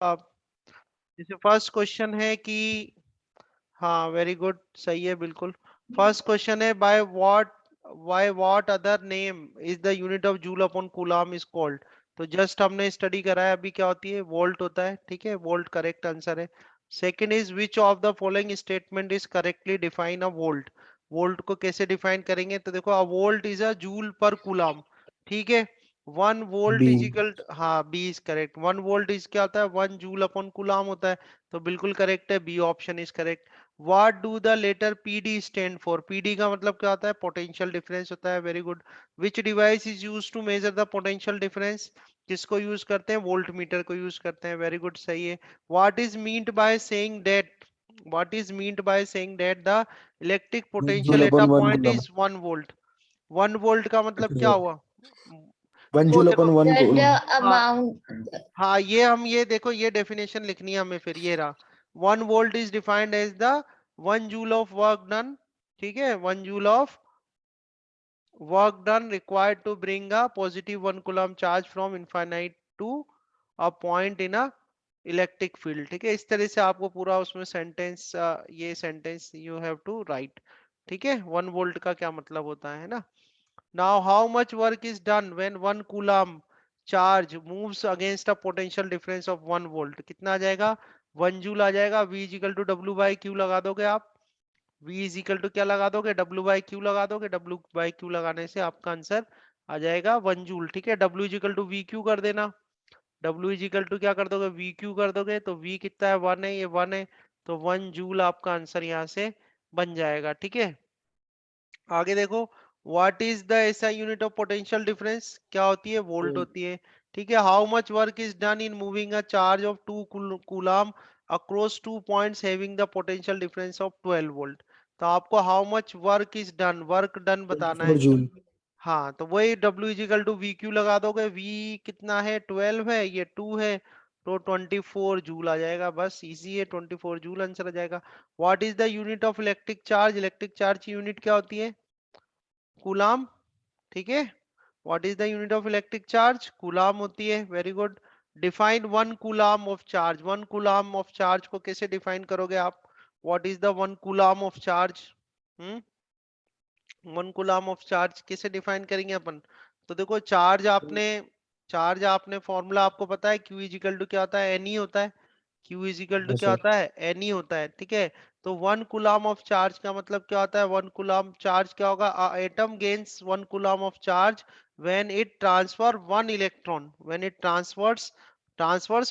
आप जैसे first question है कि हाँ वेरी गुड, सही है बिल्कुल। फर्स्ट क्वेश्चन है by what other name is the unit of joule upon coulomb is called. तो जस्ट हमने स्टडी करा है अभी, क्या होती है, वोल्ट होता है, ठीक है, वोल्ट करेक्ट आंसर है। Second is which of the following statement is correctly define a volt. Volt को कैसे डिफाइन करेंगे, तो देखो, a volt is a joule per coulomb, ठीक है। 1 वोल्ट बी। इज इक्वल, हाँ B is correct. 1 volt is क्या होता है, 1 जूल अपॉन कूलम होता है, तो बिल्कुल करेक्ट है, B option is correct. What do the letter PD stand for? PD का मतलब क्या होता है, पोटेंशियल डिफरेंस होता है, very good. Which device is used to measure the potential difference? किसको यूज करते हैं, वोल्ट मीटर को यूज करते हैं, वेरी गुड, सही है। What is meant by saying that? What is meant by saying that the electric joule potential at upon a one point coulomb. is 1 volt? 1 volt का मतलब क्या हुआ, 1 जूल देखो, upon one That coulomb. the हाँ amount. हाँ, ये देखो, ये डेफिनेशन लिखनी है हमें, फिर ये रहा। 1 volt is defined as the 1 joule of work done, ठीक है, 1 joule of work done required to bring a positive 1 coulomb charge from infinite to a point in a electric field, ठीक है। इस तरह से आपको पूरा उसमें सेंटेंस, ये sentence you have to write, ठीक है। 1 वोल्ट का क्या मतलब होता है ना। Now how much work is done when 1 coulomb charge moves against a potential difference of 1 volt, कितना आ जाएगा, 1 जूल आ जाएगा। V is equal to W by Q लगा दोगे आप, V इज इक्वल टू क्या लगा दोगे, डब्ल्यू बाई क्यू लगा दोगे, डब्ल्यू बाई क्यू लगाने से आपका आंसर आ जाएगा 1 जूल, ठीक है। W is equal to V Q कर देना, डब्ल्यू इज इक्वल टू क्या कर दोगे, वी क्यू कर दोगे, तो V कितना है, 1 है, ये 1 है, तो 1 जूल आपका आंसर यहाँ से बन जाएगा, ठीक है। आगे देखो, व्हाट इज द ऐसा यूनिट ऑफ पोटेंशियल डिफरेंस, क्या होती है, वोल्ट होती है, ठीक है। How much work is done in moving a charge of 2 coulomb across 2 points having the potential difference of 12 volt. तो आपको how much work is done, work done बताना है। 24 जूल। हाँ, तो वही W is equal to V Q लगा दोगे, V कितना है, 12 है, ये 2 है, तो 24 जूल आ जाएगा, बस इजी है, 24 जूल आंसर आ जाएगा। What is the unit of electric charge, electric charge की यूनिट क्या होती है, कूलाम, ठीक है। What is the unit of electric charge, coulomb होती है, very good. Define 1 coulomb of charge, 1 coulomb of charge को कैसे डिफाइन करोगे आप, what is the 1 coulomb of charge, 1 coulomb of charge कैसे डिफाइन करेंगे अपन। तो देखो, चार्ज आपने फॉर्मूला आपको पता है, क्यू इजिकल टू क्या होता है, एन ई होता है, क्यू इजिकल टू यस क्या सर। होता है, एन ई होता है, ठीक है। तो 1 कूलाम ऑफ चार्ज का मतलब क्या होता है, 1 कूलाम चार्ज क्या होगा, atom gains 1 coulomb of charge when it transfer 1 electron, when it transfers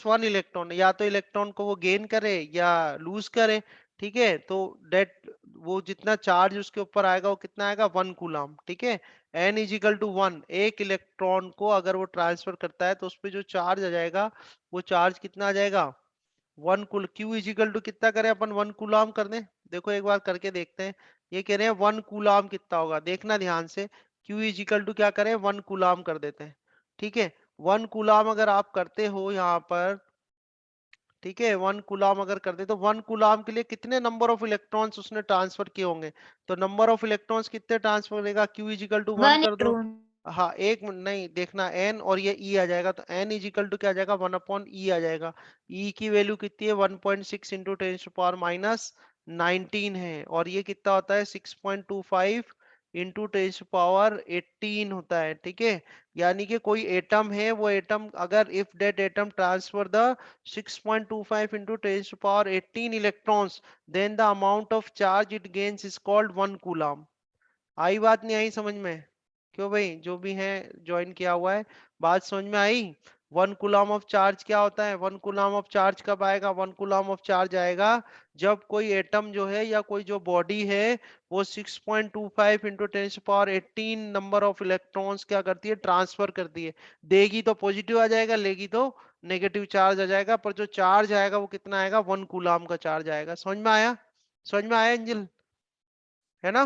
1 electron, या तो इलेक्ट्रॉन को वो गेन करे या लूज करे, ठीक है। तो डेट, वो जितना चार्ज उसके ऊपर आएगा वो कितना आएगा, 1 कूलाम, ठीक है। एन इजिकल टू 1, एक इलेक्ट्रॉन को अगर वो ट्रांसफर करता है तो उस पर जो चार्ज आ जाएगा, वो चार्ज कितना आ जाएगा, 1 कुल, क्यू इजिकल टू कितना करें अपन, 1 कूलाम कर दें। देखो एक बार करके देखते हैं, ये कह रहे हैं 1 कूलाम कितना होगा, देखना ध्यान से। क्यू इजिकल टू क्या करें, 1 कूलाम कर देते हैं, ठीक है। 1 कूलाम अगर आप करते हो यहाँ पर, ठीक है, 1 कूलाम अगर कर दे, तो 1 कूलाम के लिए कितने नंबर ऑफ इलेक्ट्रॉन्स उसने ट्रांसफर किए होंगे, तो नंबर ऑफ इलेक्ट्रॉन्स कितने ट्रांसफर करेगा, क्यू इजिकल टू 1 One कर दो। electron. हाँ, एक मिनट, नहीं देखना, एन और ये ई आ जाएगा, तो एन इजिकल टू क्या आ जाएगा, 1 अपॉन ई आ जाएगा। ई की वैल्यू कितनी है, 1.6 इंटू टेन पावर माइनस 19 है, और ये कितना होता है, 6.25 इंटू टेन पावर 18 होता है, ठीक है। यानी कि कोई एटम है, वो एटम अगर if that atom transfer the 6.25 into 10 to power 18 electrons, then the amount of charge it gains is called 1 coulomb। आई बात, नहीं आई समझ में, क्यों भाई, जो भी है ज्वाइन किया हुआ है, बात समझ में आई। 1 कूलम ऑफ चार्ज क्या होता है, 1 कूलम ऑफ चार्ज कब आएगा, 1 कूलम ऑफ चार्ज आएगा जब कोई एटम जो है या कोई जो बॉडी है, वो 6.25 into ten power 18 number of electrons क्या करती है, ट्रांसफर करती है। देगी तो पॉजिटिव आ जाएगा, लेगी तो नेगेटिव चार्ज आ जाएगा, पर जो चार्ज आएगा वो कितना आएगा, 1 कूलम का चार्ज आएगा। समझ में आया, समझ में आया एंजल, है ना।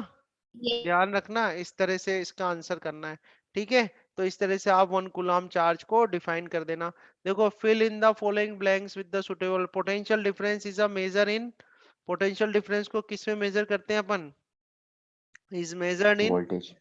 Yes. ध्यान रखना, इस तरह से इसका आंसर करना है, ठीक है। तो इस तरह से आप 1 कूलम चार्ज को डिफाइन कर देना। देखो, fill in the following blanks with the suitable potential difference is a measure in, potential difference को किस में मेजर करते हैं अपन, is measured in voltage.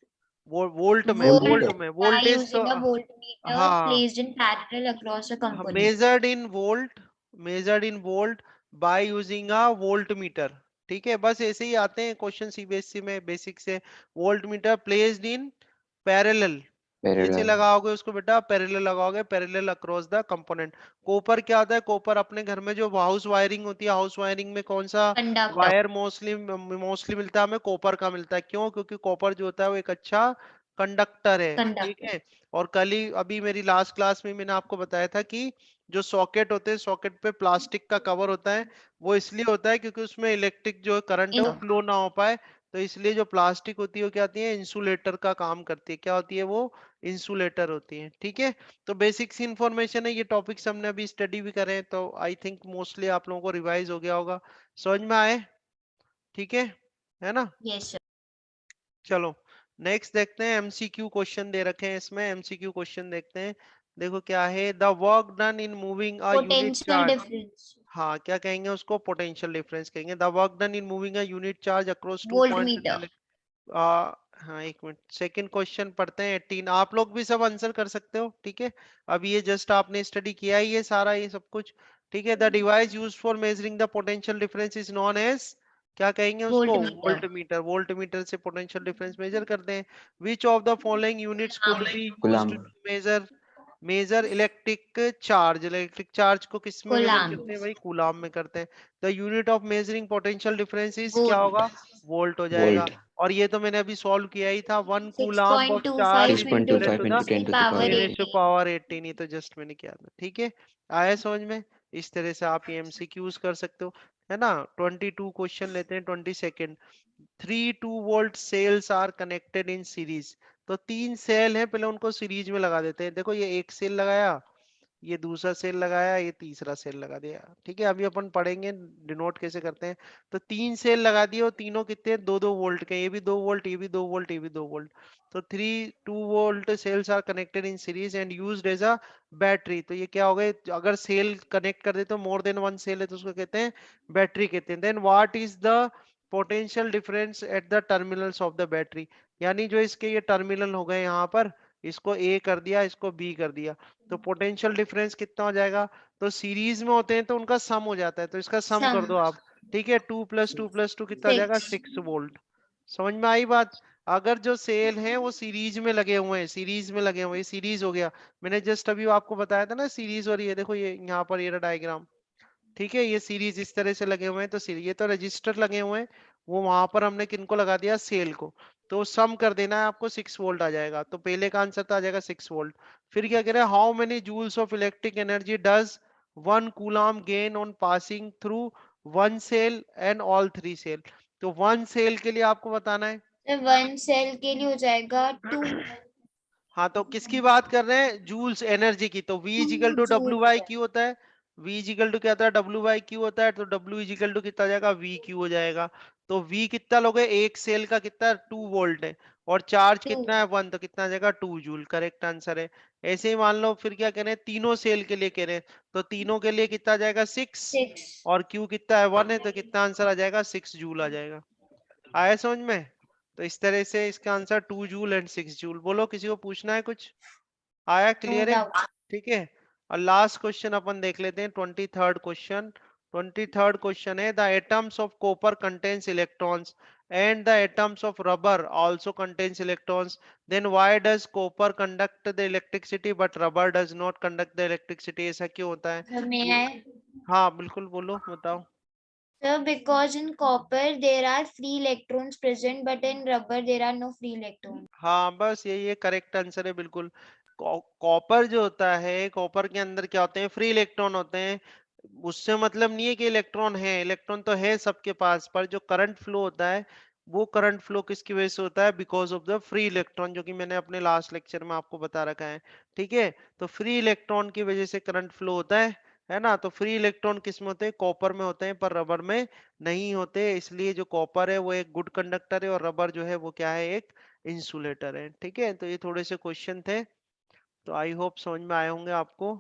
Volt में, Volt वोल्ट वोल्टेज। में, by वोल्टेज तो using a voltmeter हाँ, placed in parallel across a component. Measured in volt, measured in volt by using a volt meter. ठीक है, बस ऐसे ही आते हैं क्वेश्चन सीबीएसई में बेसिक से। Volt meter placed in parallel, कैसे पैरेलल। लगाओगे उसको बेटा, पैरेलल लगाओगे, parallel across the component. Copper क्या होता है, कॉपर अपने घर में जो हाउस वायरिंग होती है, हाउस वायरिंग में कौन सा कंडक्टर। वायर मोस्टली मोस्टली मिलता है हमें, कॉपर का मिलता है। क्यों? क्योंकि कॉपर जो होता है वो एक अच्छा कंडक्टर है। ठीक कंडक्टर। है, और कल ही अभी मेरी लास्ट क्लास में मैंने आपको बताया था कि जो सॉकेट होते हैं, सॉकेट पे प्लास्टिक का कवर होता है, वो इसलिए होता है क्योंकि उसमें इलेक्ट्रिक जो करंट है वो फ्लो ना हो पाए। तो इसलिए जो प्लास्टिक होती है वो क्या होती है, इंसुलेटर का काम करती है। क्या होती है वो? इंसुलेटर होती है। ठीक है, तो बेसिक सी इंफॉर्मेशन है, ये टॉपिक्स हमने अभी स्टडी भी करे हैं, तो आई थिंक मोस्टली आप लोगों को रिवाइज हो गया होगा, समझ में आए? ठीक है ना? Yes sir. चलो नेक्स्ट देखते हैं, एमसीक्यू क्वेश्चन दे रखे हैं इसमें, एमसीक्यू क्वेश्चन देखते हैं। देखो क्या है, the work done in moving a unit potential charge. Difference. हाँ, क्या कहेंगे उसको? पोटेंशियल डिफरेंस कहेंगे। The work done in moving a unit charge across two volt points meter. In ah, हाँ एक मिनट, सेकंड क्वेश्चन पढ़ते हैं 18। आप लोग भी सब आंसर कर सकते हो, ठीक है? अभी ये जस्ट आपने स्टडी किया ही है सारा ये सब कुछ। ठीक है, the device used for measuring the potential difference is known as, क्या कहेंगे उसको? Voltmeter. Voltmeter. Voltmeter से पोटेंशियल डिफरेंस मेजर करते हैं। Which of the following units could be used coulomb. To measure measure electric charge? Electric charge को किस में major coulomb. करते हैं भाई? कूलाम में करते हैं। The unit of measuring potential difference is, क्या वोल्ट। होगा? वोल्ट हो जाएगा। वोल्ट। और ये तो मैंने अभी सॉल्व किया ही था, one six coulomb point of two charge five is six point two into equivalent to five the into ten ten की to the power power 10 to 18। Eighteen. Power 18, ये तो जस्ट मैंने किया था। ठीक है, आया समझ में? इस तरह से आप ये एमसीक्यूज कर सकते हो, है ना? 22 क्वेश्चन लेते हैं, 22nd। 3 2 volt cells are connected in series. तो 3 सेल है, पहले उनको सीरीज में लगा देते हैं। देखो ये एक सेल लगाया, ये दूसरा सेल लगाया, ये तीसरा सेल लगा दिया। ठीक है, अभी अपन पढ़ेंगे डिनोट कैसे करते हैं। तो 3 सेल लगा दिए, और तीनों कितने? 2 2 वोल्ट के, ये भी 2 वोल्ट, ये भी 2 वोल्ट, ये भी 2 वोल्ट। तो 3 2 volt cells are connected in series and used as a battery. तो ये क्या हो गए, अगर सेल कनेक्ट कर दे तो मोर देन वन सेल है तो उसको कहते हैं बैटरी कहते हैं। Then what is the potential difference at the terminals of the battery? यानी जो इसके ये टर्मिनल हो गए यहाँ पर, इसको ए कर दिया, इसको बी कर दिया, तो पोटेंशियल डिफरेंस कितना हो जाएगा? तो सीरीज में होते हैं तो उनका सम हो जाता है, तो इसका सम सम। कर दो आप। ठीक है, 2 + 2 + 2 कितना हो जाएगा? 6। 6 वोल्ट। समझ में आई बात? अगर जो सेल हैं वो सीरीज में लगे हुए हैं, सीरीज में लगे हुए हैं, सीरीज हो गया। मैंने जस्ट अभी आपको बताया था ना सीरीज, और ये देखो ये यहाँ पर ये डायग्राम। ठीक है, ये सीरीज इस तरह से लगे हुए हैं, तो ये तो रजिस्टर लगे हुए हैं, वो वहां पर हमने किनको लगा दिया? सेल को। तो सम कर देना है आपको, 6 वोल्ट आ जाएगा। तो पहले का आंसर तो आ जाएगा 6 वोल्ट। फिर क्या कह रहे हैं, how many joules of electric energy does 1 coulomb gain on passing through one cell and all 3 cell? तो वन सेल के लिए आपको बताना है। तो वन सेल के लिए हो जाएगा 2 हाँ, तो किसकी बात कर रहे हैं? जूल्स एनर्जी की। तो V is equal to W joule. By Q होता है। V इजिकल टू क्या होता है? डब्ल्यू बाई क्यू होता है। तो W इजिकल टू कितना हो जाएगा? V क्यू हो जाएगा। तो V कितना लोगे? एक सेल का कितना? 2 वोल्ट है, और चार्ज 2 कितना है? 1, तो कितना आ जाएगा? 2 जूल। करेक्ट आंसर है। ऐसे ही मान लो, फिर क्या कह रहे हैं, तीनों सेल के लिए कह रहे हैं, तो तीनों के लिए कितना आ जाएगा? 6। 6। और Q कितना है? 1 है, तो कितना आंसर आ जाएगा? 6 जूल आ जाएगा। आया समझ में? तो इस तरह से इसका आंसर 2 जूल एंड 6 जूल। बोलो, किसी को पूछना है कुछ? आया? नो क्लियर है? डाउट। ठीक है, और लास्ट क्वेश्चन अपन देख लेते हैं, 23rd क्वेश्चन। 23rd क्वेश्चन है, the atoms of copper contains electrons and the atoms of rubber also contains electrons, then why does copper conduct the electricity but rubber does not conduct the electricity? ऐसा क्यों होता है? Sir मे ये- आई। हाँ बिल्कुल, बोलो, बताओ। Sir because in copper there are free electrons present but in rubber there are no free electron. हाँ बस यही है, करेक्ट आंसर है बिल्कुल। कॉपर जो होता है, कॉपर के अंदर क्या होते हैं? फ्री इलेक्ट्रॉन होते हैं। उससे मतलब नहीं है कि इलेक्ट्रॉन है, इलेक्ट्रॉन तो है सबके पास, पर जो करंट फ्लो होता है, वो करंट फ्लो किसकी वजह से होता है? Because of the free electron, जो कि मैंने अपने लास्ट लेक्चर में आपको बता रखा है। ठीक है, तो फ्री इलेक्ट्रॉन की वजह से करंट फ्लो होता है ना? तो फ्री इलेक्ट्रॉन किस में होते हैं? कॉपर में होते हैं, पर रबर में नहीं होते। इसलिए जो कॉपर है वो एक गुड कंडक्टर है, और रबर जो है वो क्या है? एक इंसुलेटर है। ठीक है, तो ये थोड़े से क्वेश्चन थे, तो आई होप समझ में आए होंगे आपको।